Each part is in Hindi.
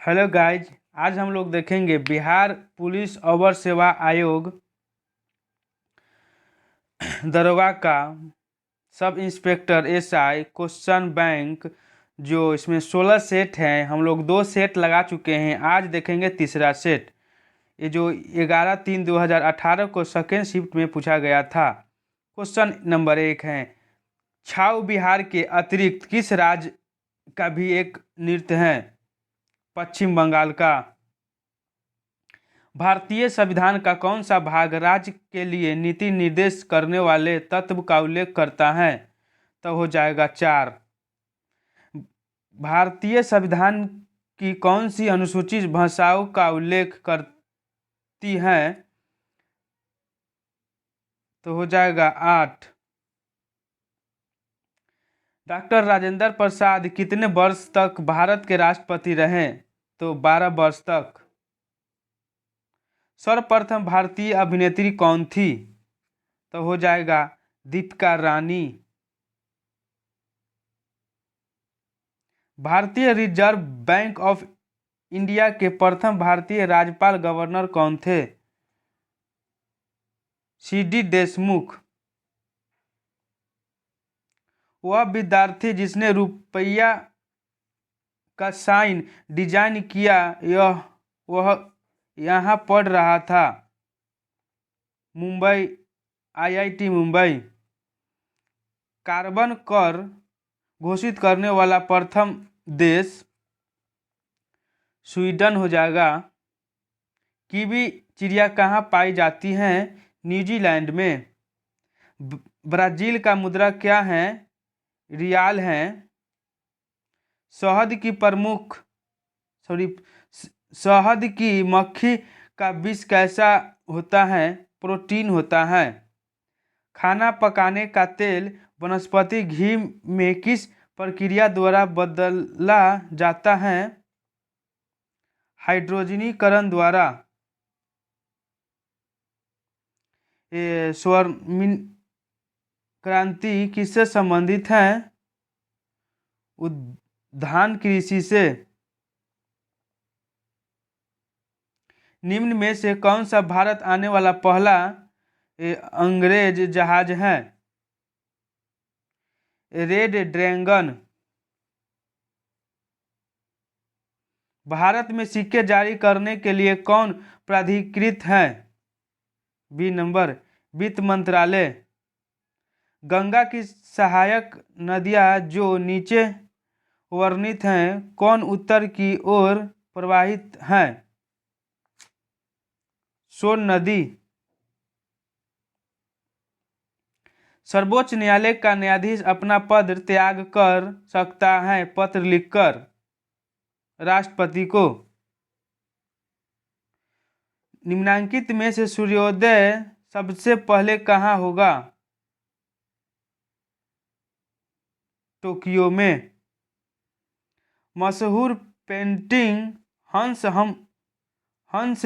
Hello guys. आज हम लोग देखेंगे बिहार पुलिस अवर सेवा आयोग दरोगा का sub inspector SI question bank. जो इसमें 16 सेट हैं, हम लोग 2 सेट लगा चुके हैं। आज देखेंगे तीसरा सेट। ये जो 11/3/2018 को सेकेंड शिफ्ट में पूछा गया था। क्वेश्चन नंबर 1 है, छाऊ बिहार के अतिरिक्त किस राज्य का भी एक नृत्य है? पश्चिम बंगाल का। भारतीय संविधान का कौन सा भाग राज्य के लिए नीति निर्देश करने वाले तत्व का उल्लेख करता है? तो हो जाएगा 4। भारतीय संविधान की कौन सी अनुसूचित भाषाओं का उल्लेख करती है? तो हो जाएगा 8। डॉक्टर राजेंद्र प्रसाद कितने वर्ष तक भारत के राष्ट्रपति रहे? तो 12 वर्ष तक। सर्वप्रथम भारतीय अभिनेत्री कौन थी? तो हो जाएगा दीपिका रानी। भारतीय रिजर्व बैंक ऑफ इंडिया के प्रथम भारतीय राज्यपाल गवर्नर कौन थे? सीडी देशमुख। वह विद्यार्थी जिसने रुपया का साइन डिजाइन किया, वह यहाँ पढ़ रहा था। मुंबई, आईआईटी मुंबई। कार्बन कर घोषित करने वाला प्रथम देश स्वीडन हो जाएगा। कीवी चिड़िया कहाँ पाई जाती हैं? न्यूजीलैंड में। ब्राजील का मुद्रा क्या है? रियाल है। शहद की मक्खी का विष कैसा होता है? प्रोटीन होता है। खाना पकाने का तेल वनस्पति घी में किस प्रक्रिया द्वारा बदला जाता है? हाइड्रोजनीकरण द्वारा। स्वर्ण क्रांति किससे संबंधित है? उद्यान कृषि से। निम्न में से कौन सा भारत आने वाला पहला अंग्रेज जहाज है? Red dragon. भारत में सिक्के जारी करने के लिए कौन प्राधिकृत है? बी नंबर, वित्त मंत्रालय। गंगा की सहायक नदियां जो नीचे वर्णित हैं, कौन उत्तर की ओर प्रवाहित हैं? सोन नदी। सर्वोच्च न्यायालय का न्यायाधीश अपना पद त्याग कर सकता है पत्र लिखकर? राष्ट्रपति को। निम्नलिखित में से सूर्योदय सबसे पहले कहाँ होगा? टोक्यो में। मशहूर पेंटिंग हंस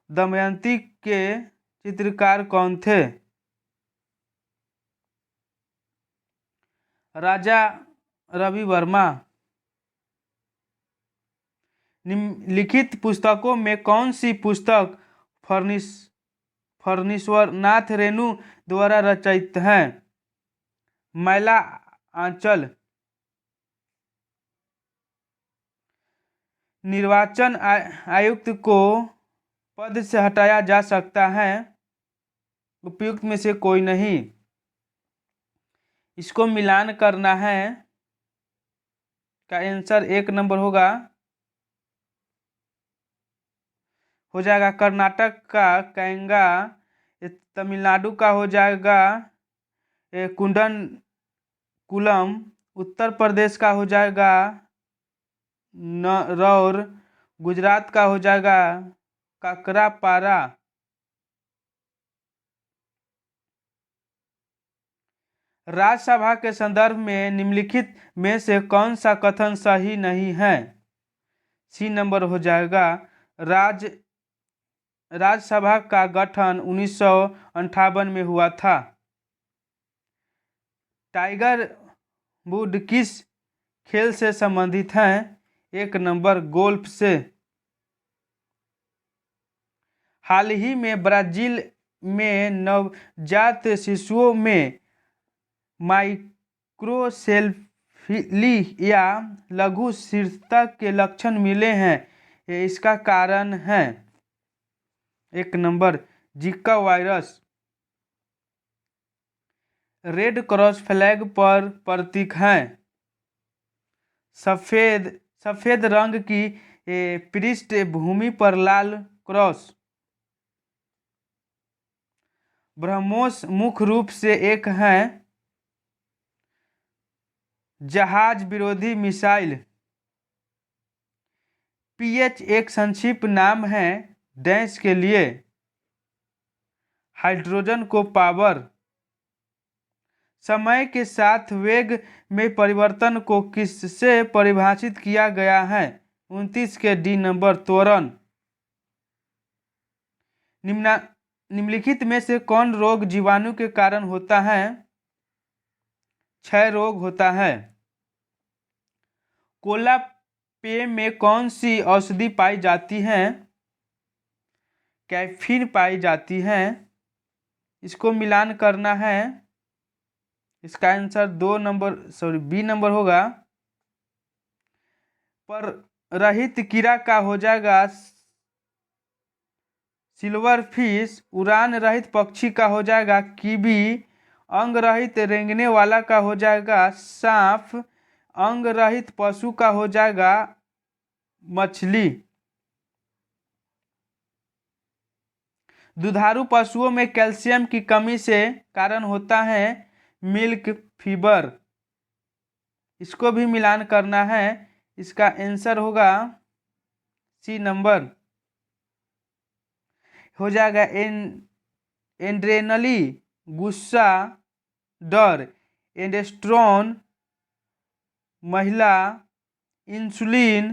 दमयंती के चित्रकार कौन थे? राजा रवि वर्मा। निम्नलिखित पुस्तकों में कौन सी पुस्तक फणीश्वरनाथ रेणु द्वारा रचित है? मैला आंचल। निर्वाचन आयुक्त को पद से हटाया जा सकता है? उपयुक्त में से कोई नहीं। इसको मिलान करना है का आंसर 1 नंबर होगा। हो जाएगा कर्नाटक का कैंगा। तमिलनाडु का हो जाएगा कुंडनकुलम। उत्तर प्रदेश का हो जाएगा नरौर। गुजरात का हो जाएगा काकरापारा। राज्यसभा के संदर्भ में निम्नलिखित में से कौन सा कथन सही नहीं है? सी नंबर हो जाएगा। राज्यसभा का गठन 1958 में हुआ था। टाइगर वुड किस खेल से संबंधित हैं? 1 नंबर, गोल्फ से। हाल ही में ब्राजील में नवजात शिशुओं में माइक्रोसेफली या लघु शीर्षता के लक्षण मिले हैं। इसका कारण है 1 नंबर जिका वायरस। रेड क्रॉस फ्लैग पर प्रतीक हैं। सफेद रंग की पृष्ठभूमि पर लाल क्रॉस। ब्रह्मोस मुख्य रूप से एक है जहाज विरोधी मिसाइल। पीएच एक संक्षिप्त नाम है डैश के लिए। हाइड्रोजन को पावर। समय के साथ वेग में परिवर्तन को किससे परिभाषित किया गया है? 29 के डी नंबर त्वरण। निम्नलिखित में से कौन रोग जीवाणु के कारण होता है? क्षय रोग होता है। कोला पेय में कौन सी औषधि पाई जाती है? कैफीन पाई जाती है। इसको मिलान करना है। इसका आंसर बी नंबर होगा। पर रहित कीड़ा का हो जाएगा सिल्वर फिश। उड़ान रहित पक्षी का हो जाएगा कीवी। अंग रहित रेंगने वाला का हो जाएगा सांप। अंग रहित पशु का हो जाएगा मछली। दुधारू पशुओं में कैल्शियम की कमी से कारण होता है मिल्क फीवर। इसको भी मिलान करना है। इसका आंसर होगा सी नंबर हो जाएगा एड्रेनली गुस्सा डर। एंडोस्टेरोन महिला। Insulin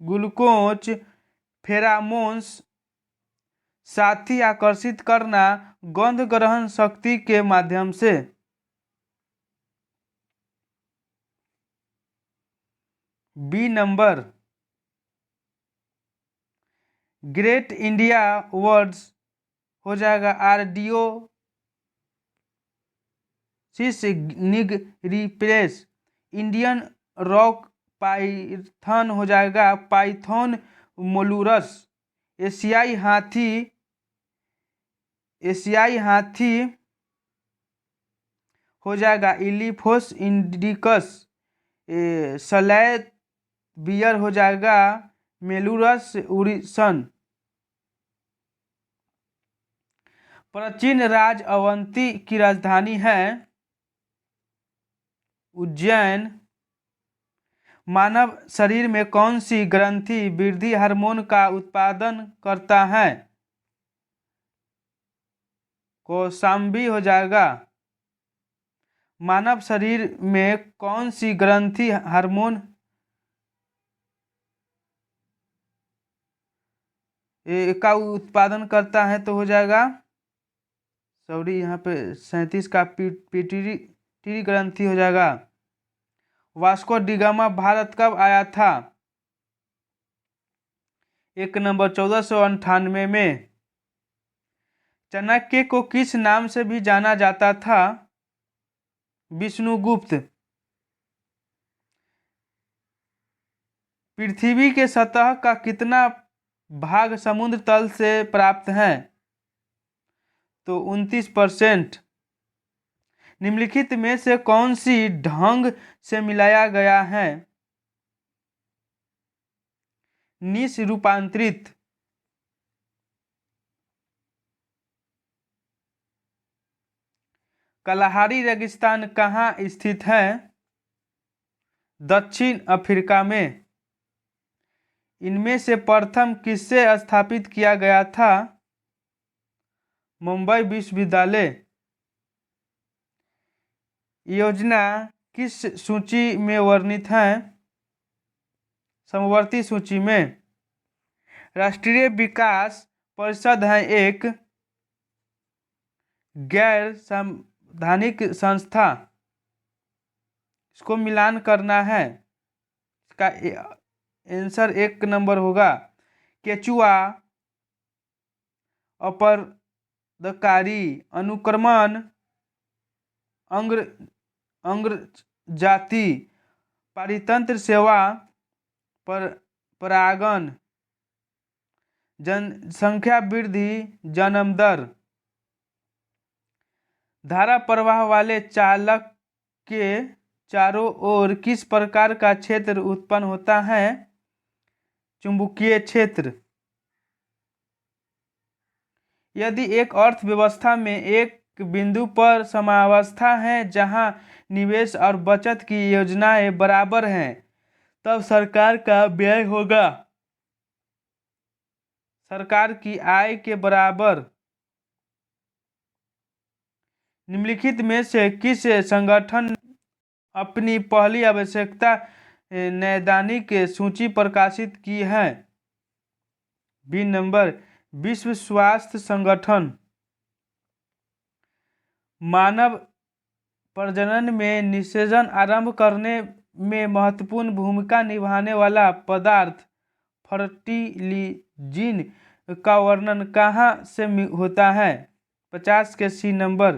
glucose. फेरामोन्स साथी आकर्षित करना गंध ग्रहण शक्ति के माध्यम से। B number great India words हो जाएगा आरडीओ निगरिप्रेस। इंडियन रॉक पाइथन हो जाएगा पाइथन मोलुरस। एशियाई हाथी हो जाएगा इलिफोस इंडिकस। सलैत बियर हो जाएगा मेलुरस उरिसन। प्राचीन राज अवंती की राजधानी है उज्जैन। मानव शरीर में कौन सी ग्रंथि वृद्धि हार्मोन का उत्पादन करता है? कौशाम्बी हो जाएगा। मानव शरीर में कौन सी ग्रंथि हार्मोन का उत्पादन करता है? तो हो जाएगा यहाँ पे 37 का पीट्यूटरी ग्रंथि हो जाएगा। वास्को डी गामा भारत कब आया था? 1 नंबर 1498 में। चाणक्य को किस नाम से भी जाना जाता था? विष्णुगुप्त। पृथ्वी के सतह का कितना भाग समुद्र तल से प्राप्त है? तो 29%। निम्नलिखित में से कौन सी ढंग से मिलाया गया है? निश रूपांतरित। कलाहारी रेगिस्तान कहाँ स्थित है? दक्षिण अफ्रीका में। इनमें से प्रथम किससे स्थापित किया गया था? मुंबई विश्वविद्यालय। योजना किस सूची में वर्णित है? समवर्ती सूची में। राष्ट्रीय विकास परिषद है एक गैर संवैधानिक संस्था। इसको मिलान करना है। इसका आंसर 1 नंबर होगा केचुआ अपरदकारी अनुक्रमण अंग्र अंग्रजाति पारितंत्र सेवा पर परागण जनसंख्या वृद्धि जन्म दर धारा प्रवाह वाले चालक के चारों ओर किस प्रकार का क्षेत्र उत्पन्न होता है? चुंबकीय क्षेत्र। यदि एक अर्थव्यवस्था में एक बिंदु पर समावस्था है जहां निवेश और बचत की योजनाएं बराबर हैं, तब सरकार का व्यय होगा सरकार की आय के बराबर। निम्नलिखित में से किस संगठन अपनी पहली आवश्यकता नैदानिक सूची प्रकाशित की है? बी नंबर विश्व स्वास्थ्य संगठन। मानव प्रजनन में निषेचन आरंभ करने में महत्वपूर्ण भूमिका निभाने वाला पदार्थ फर्टिलिजिन का वर्णन कहाँ से होता है? 50 के सी नंबर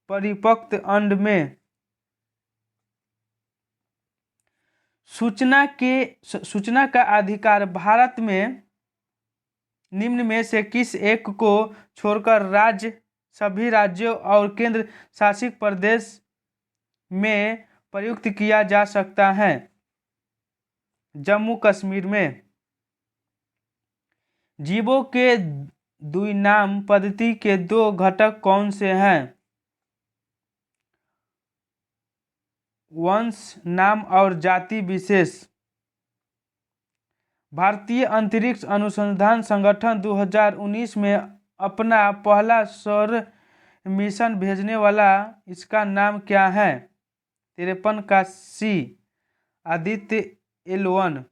परिपक्व अंड में। सूचना का अधिकार भारत में निम्न में से किस एक को छोड़कर सभी राज्यों और केंद्र शासित प्रदेश में प्रयुक्त किया जा सकता है? जम्मू कश्मीर में। जीवों के द्विनाम पद्धति के दो घटक कौन से हैं? वंश नाम और जाति विशेष। भारतीय अंतरिक्ष अनुसंधान संगठन 2019 में अपना पहला सौर मिशन भेजने वाला, इसका नाम क्या है? 53 का सी आदित्य L1।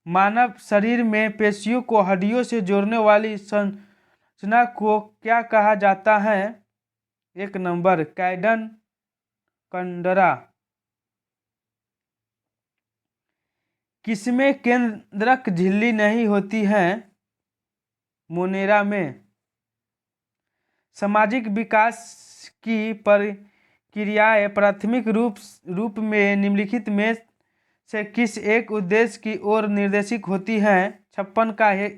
मानव शरीर में पेशियों को हड्डियों से जोड़ने वाली संरचना को क्या कहा जाता है? 1 नंबर कैडन कंडरा। किसमें केंद्रक झिल्ली नहीं होती है? मोनेरा में। सामाजिक विकास की प्रक्रियाएं प्राथमिक रूप में निम्नलिखित में से किस एक उद्देश्य की ओर निर्देशित होती हैं? 56 का है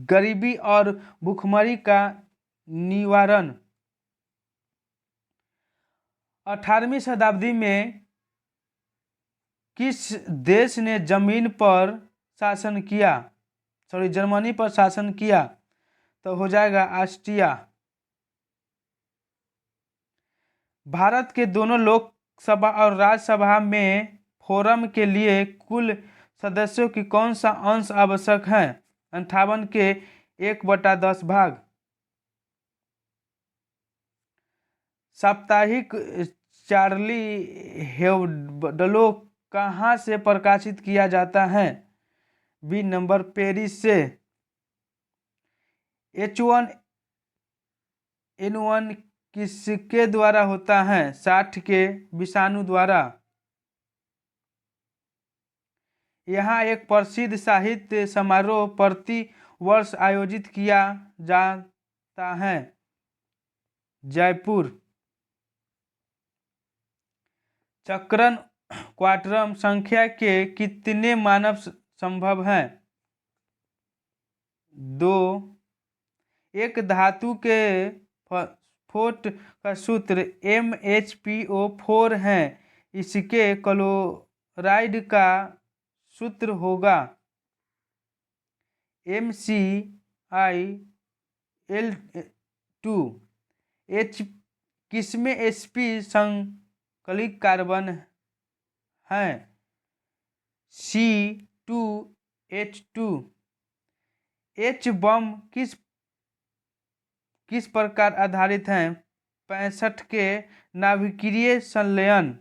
गरीबी और भुखमरी का निवारण। 18वीं शताब्दी में किस देश ने जर्मनी पर शासन किया? तो हो जाएगा ऑस्ट्रिया। भारत के दोनों लोकसभा और राज्यसभा में फोरम के लिए कुल सदस्यों की कौन सा अंश आवश्यक है? 58 के 1/10 भाग। साप्ताहिक चार्ली हेब्डो कहाँ से प्रकाशित किया जाता है? बी नंबर पेरिस से। H1N1 किसके द्वारा होता है? 60 के विषाणु द्वारा। यहाँ एक प्रसिद्ध साहित्य समारोह प्रति वर्ष आयोजित किया जाता है। जयपुर। चक्रण क्वांटम संख्या के कितने मानव संभव हैं? 2। एक धातु के फोट का सूत्र MHPO4 है, इसके क्लोराइड का सूत्र होगा MCl2। किसमें sp संकलित कार्बन है? C2H2। H बम किस प्रकार आधारित है? 65 के नाभिकीय संलयन।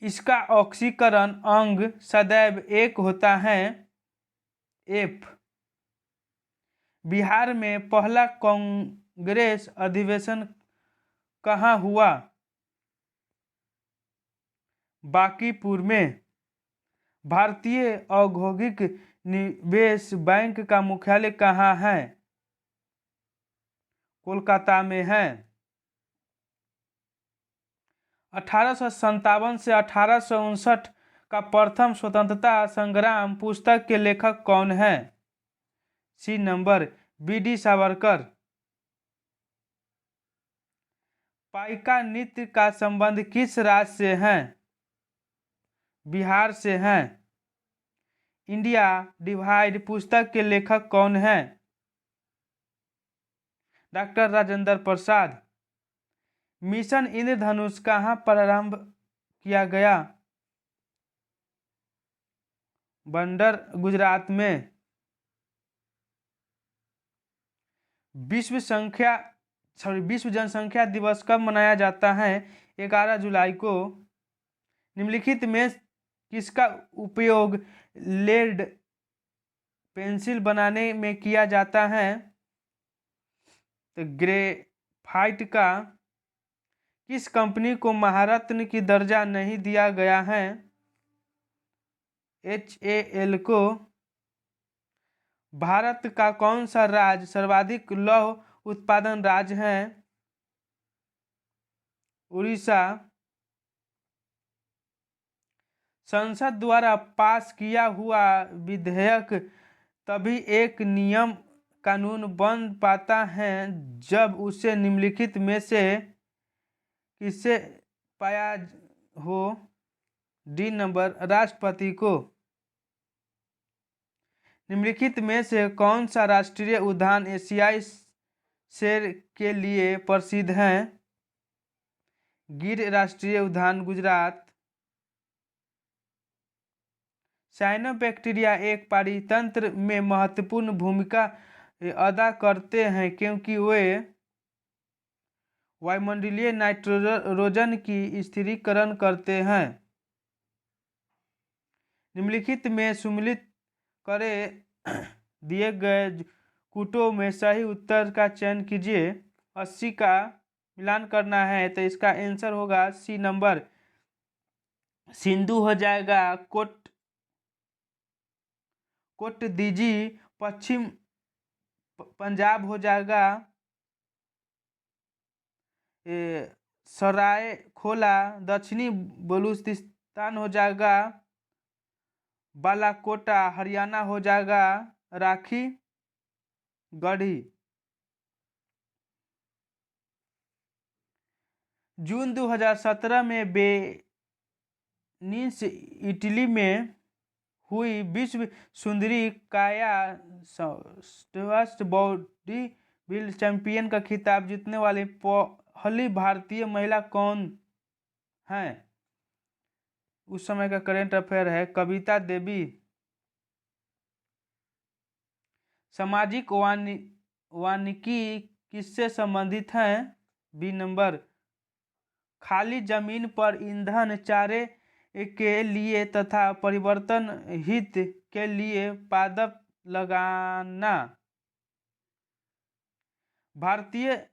इसका ऑक्सीकरण अंग सदैव 1 होता है, F। बिहार में पहला कांग्रेस अधिवेशन कहाँ हुआ? बांकीपुर में। भारतीय औद्योगिक निवेश बैंक का मुख्यालय कहाँ है? कोलकाता में है। 1857 से 1859 का प्रथम स्वतंत्रता संग्राम पुस्तक के लेखक कौन है? C number B D. Savarkar. Paika नृत्य का संबंध किस राज्य से है? बिहार से है। इंडिया डिवाइड पुस्तक के लेखक कौन है? डॉक्टर राजेंद्र प्रसाद। मिशन इंद्रधनुष कहाँ प्रारंभ किया गया? बंदर, गुजरात में। विश्व जनसंख्या दिवस कब मनाया जाता है? 11 जुलाई को। निम्नलिखित में किसका उपयोग लेड पेंसिल बनाने में किया जाता है? तो ग्रेफाइट का। किस कंपनी को महारत्न की दर्जा नहीं दिया गया है? HAL को। भारत का कौन सा राज्य सर्वाधिक लौह उत्पादन राज्य है? उड़ीसा। संसद द्वारा पास किया हुआ विधेयक तभी एक नियम कानून बन पाता है जब उसे निम्नलिखित में से किससे पाया हो? डी नंबर राष्ट्रपति को। निम्नलिखित में से कौन सा राष्ट्रीय उद्यान एशियाई शेर के लिए प्रसिद्ध है? गिर राष्ट्रीय उद्यान, गुजरात। साइनोबैक्टीरिया एक पारितंत्र में महत्वपूर्ण भूमिका अदा करते हैं क्योंकि वे वायुमंडलीय नाइट्रोजन की स्थिरीकरण करते हैं। निम्नलिखित में सम्मिलित करे दिए गए कूटों में सही उत्तर का चयन कीजिए। 80 का मिलान करना है तो इसका आंसर होगा सी नंबर सिंधु हो जाएगा। कोट दीजी पश्चिम पंजाब हो जाएगा। सराय खोला दक्षिणी बलूचिस्तान हो जाएगा। बालाकोटा हरियाणा हो जाएगा। राखी गढ़ी। जून 2017 में वेनिस इटली में हुई विश्व सुंदरी काया बॉडी बिल्ड चैंपियन का खिताब जीतने वाली पहली भारतीय महिला कौन है? उस समय का करंट अफेयर है। कविता देवी। सामाजिक वानिकी किससे संबंधित है? बी नंबर खाली जमीन पर ईंधन चारे के लिए तथा परिवर्तन हित के लिए पादप लगाना। भारतीय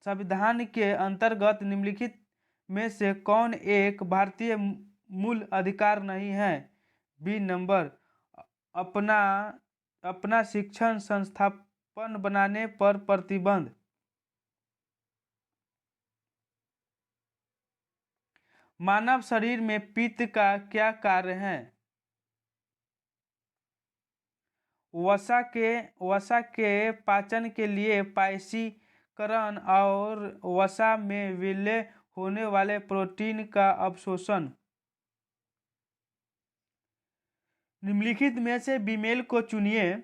संविधान के अंतर्गत निम्नलिखित में से कौन एक भारतीय मूल अधिकार नहीं है? बी नंबर अपना शिक्षण संस्थान बनाने पर प्रतिबंध। मानव शरीर में पित्त का क्या कार्य है? वसा के पाचन के लिए पाचकीकरण और वसा में विलय होने वाले प्रोटीन का अवशोषण। निम्नलिखित में से बीमेल को चुनिए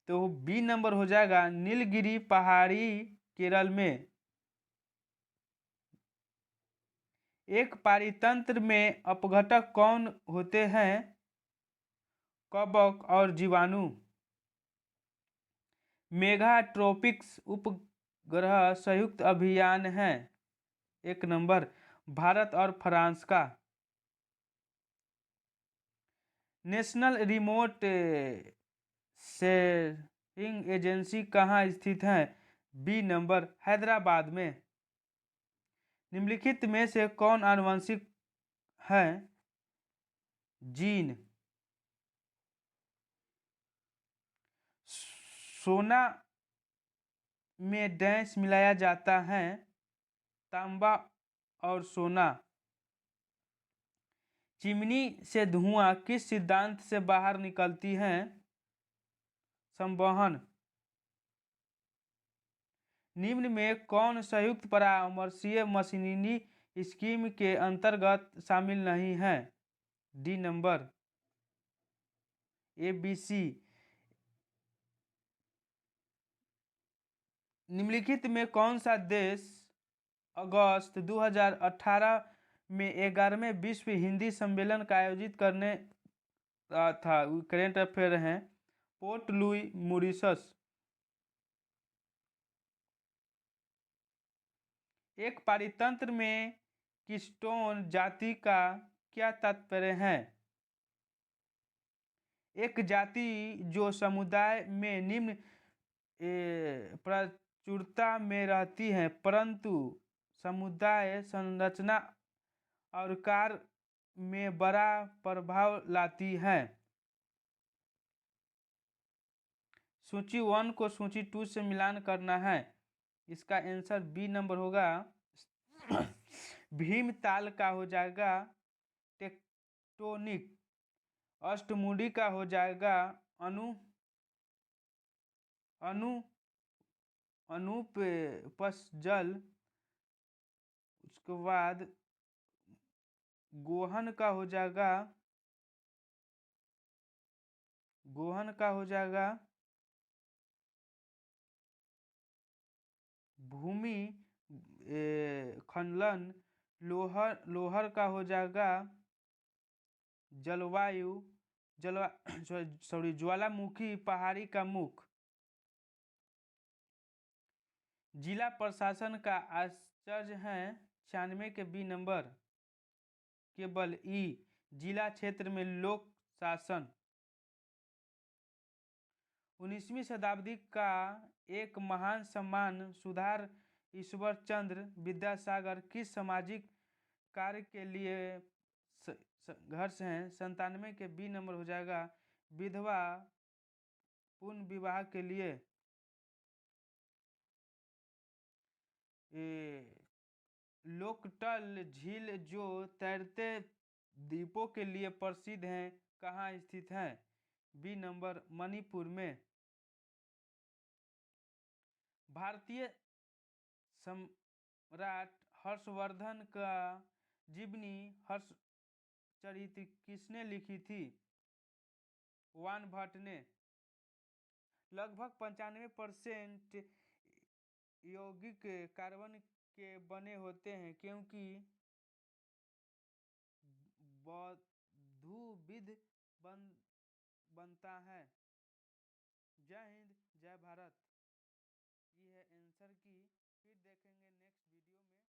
तो बी नंबर हो जाएगा नीलगिरी पहाड़ी, केरल में। एक पारितंत्र में अपघटक कौन होते हैं? कवक और जीवाणु। मेगा ट्रॉपिक्स उपग्रह संयुक्त अभियान है। एक नंबर भारत और फ्रांस का। नेशनल रिमोट सेंसिंग एजेंसी कहाँ स्थित है? बी नंबर हैदराबाद में। निम्नलिखित में से कौन आनुवंशिक है? जीन। सोना में डैश मिलाया जाता है, तांबा और सोना। चिमनी से धुआं किस सिद्धांत से बाहर निकलती है? संवहन। निम्न में कौन संयुक्त परामर्शीय मशीनरी स्कीम के अंतर्गत शामिल नहीं है? D number. ABC। निम्नलिखित में कौन सा देश अगस्त 2018 में 11वें विश्व हिंदी सम्मेलन का आयोजित करने था? करेंट अफेयर हैं। Port Louis, Mauritius. एक पारितंत्र में कीस्टोन जाति का क्या तात्पर्य है? एक जाति जो समुदाय में निम्न प्रचुरता में रहती है, परंतु समुदाय संरचना और कार्य में बड़ा प्रभाव लाती है। सूची 1 को सूची 2 से मिलान करना है। इसका आंसर बी नंबर होगा। भीमताल का हो जाएगा टेक्टोनिक। अष्टमुडी का हो जाएगा अनु अनु अनुपस्जल। उसके बाद गोहन का हो जाएगा भूमि खंडन। लोहर का हो जाएगा जलवायु ज्वालामुखी पहाड़ी का मुख। जिला प्रशासन का आश्चर्य है 96 के बी नंबर। केवल ई। जिला क्षेत्र में लोक शासन। 19वीं शताब्दी का एक महान सम्मान सुधार ईश्वर चंद्र विद्यासागर किस सामाजिक कार्य के लिए संघर्ष हैं? 97 के बी नंबर हो जाएगा विधवा पुनर्विवाह के लिए। लोकटल झील जो तैरते द्वीपों के लिए प्रसिद्ध है, कहाँ स्थित है? बी नंबर मणिपुर में। भारतीय सम्राट हर्षवर्धन का जीवनी हर्षचरित किसने लिखी थी? वान भट्ट ने। लगभग 95% यौगिक कार्बन के बने होते हैं, क्योंकि बहुविध बनता है। जय हिंद, जय भारत। ये है आंसर की। फिर देखेंगे नेक्स्ट वीडियो में।